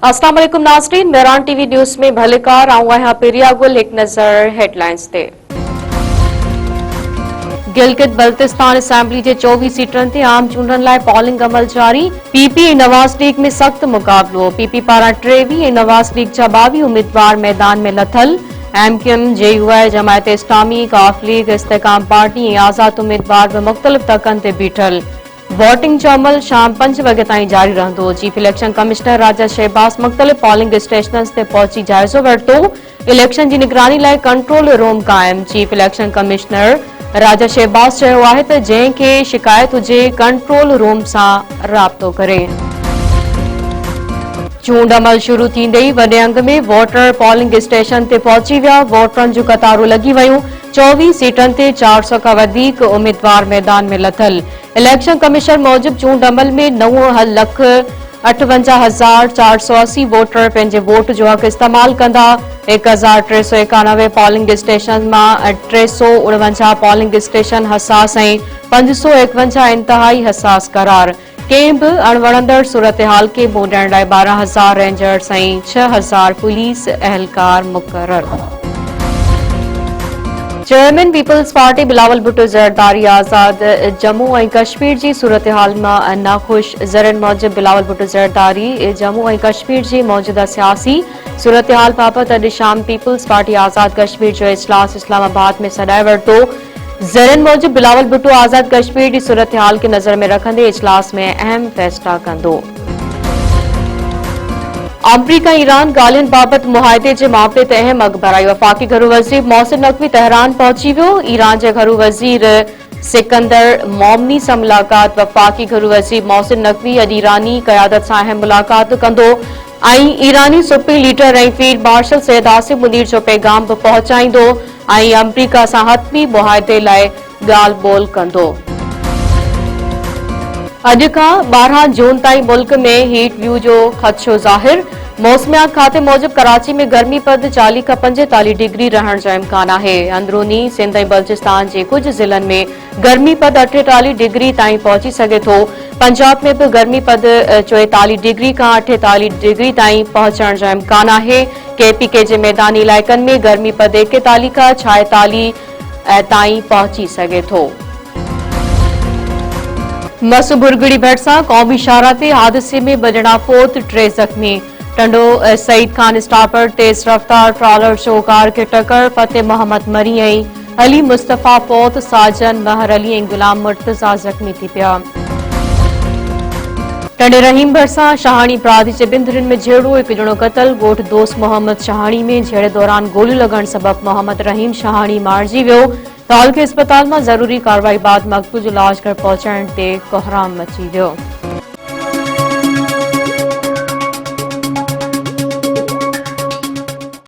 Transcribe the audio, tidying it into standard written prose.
अस्सलाम वालेकुम नाज़रीन, मेरान टीवी न्यूज़ में भलेकार आऊं पेरिया गुल। एक नज़र हेडलाइंस ते। गिलगित बल्तिस्तान असेंबली के 24 सीटन ते आम चूंडन लाइ पॉलिंग अमल जारी। पीपी ऐं नवाज़ लीग में सख्त मुक़ाबलो। पीपी पारां 23 ऐं नवाज़ लीग जा 22 उम्मीदवार मैदान में लथल। एमक्यूएम, जेयूआई, जमायत इस्लामी, काफ लीग, इस्तेकाम पार्टी ऐं आज़ाद उम्मीदवार भी मुख़्तलिफ़ तकन ते बीठल। वोटिंग जो अमल शाम 5 वगे ताईं जारी रहंदो। चीफ इलेक्शन कमिश्नर राजा शहबाज मुख़्तलिफ़ पॉलिंग स्टेशनस ते पहुंची जाइज़ो वरितो। इलेक्शन की निगरानी लाइ कंट्रोल रूम कायम। चीफ इलेक्शन कमिश्नर राजा शहबाज चयो आहे त जंहिंखे शिकायत हुजे कंट्रोल रूम सां राब्तो करे। चूंड अमल शुरू थींदे ई वॾे अंग में वोटर पॉलिंग स्टेशन ते पहुची विया। वोटरनि जूं कतारूं लॻी वयूं। 24 सीटन ते 400 खां वधीक उम्मीदवार मैदान में लथल। इलेक्शन कमीशन मूजिब चूंड अमल में 9,58,480 वोटर पंहिंजे वोट जो हक़ इस्तेमाल कंदा। 1,391 पॉलिंग स्टेशन मां 349 पॉलिंग स्टेशन हसास ऐं 551 इंतहाई हसास करार। कंहिं बि अणवणंदड़ सूरतहाल खे मुंहुं ॾियण लाइ 12,000 रेंजर्स ऐं 6,000 पुलिस एहलकार मुक़रर। चेयरमैन पीपल्स पार्टी बिलावल भुट्टो ज़रदारी आज़ाद जम्मू ऐं कश्मीर की सूरतहाल में नाखुश। ज़रन मूजिब बिलावल भुट्टो ज़रदारी जम्मू ऐं कश्मीर की मौजूदा सियासी सूरतहाल बाबत अॼु शाम पीपल्स पार्टी आज़ाद कश्मीर जो इजलास इस्लामाबाद में सॾाए वरितो। ज़रन मूजिब बिलावल भुट्टो आज़ाद कश्मीर की सूरतहाल के नज़र में रखंदे इजलास में अहम फैसला कंदो। अमरीका ईरान ॻाल्हियुनि बाबति मुआहिदे जे मामले ते अहम अख़बार आई। वफ़ाक़ी घरू वज़ीर मोहसिन नक़वी तेहरान पहुची वियो। ईरान जे घरू वज़ीर सिकंदर मोमनी सां मुलाक़ात। वफ़ाक़ी घरू वज़ीर मोहसिन नक़वी अॼु ईरानी क़यादत सां अहम मुलाक़ात कंदो ऐं ईरानी सुप्रीम लीडर ऐं फील्ड मार्शल सैयद आसिम मुनीर जो पैगाम बि पहुचाईंदो ऐं अमरीका सां हतमी मुआहिदे लाइ ॻाल्हि ॿोल कंदो। अॼु खां 12 जून ताईं मुल्क में हीट व्यू जो ख़दशो ज़ाहिर। मौसमियात खाते मूजिब कराची में गर्मी पद 40 खां 45 डिग्री रहण जो इम्कान आहे। अंदरूनी सिंध ऐं बलूचिस्तान के कुछ ज़िलनि में गर्मी पद 48 डिग्री ताईं पहुची सघे थो। पंजाब में भी गर्मी पद 44 डिग्री खां 48 डिग्री ताईं पहुचण जो इम्कान आहे। केपीके के मैदानी इलाइक़नि में गर्मी पद 41 खां 46 ताईं पहुची सघे थो। मस बुरगड़ी भरिसां क़ौमी शाहरा ते हादसे में 2 ॼणा फोत, 3 ज़ख़्मी। टंडो सईद खान स्टापर तेज रफ्तार ट्रॉलर शो कार के टक्कर। फतेह मोहम्मद मरी ऐं अली मुस्तफ़ा फोत। साजन, महर अली ऐं गुलाम मुर्तज़ा ज़ख़्मी थी पिया। टंडे रहीम भरिसां शाहाणी प्रादी जे बिंदरिन में झेड़ो, 1 ॼणो क़तल। ॻोठ दोस्त मोहम्मद शाहाणी में झेड़े दौरान गोलियूं लॻण सबब मोहम्मद रहीम शाहाणी मारिजी वियो। ताल के अस्पताल में ज़रूरी कार्रवाई बाद मक़बूल इलाज कर पहुचाइण ते कोहराम मची वियो।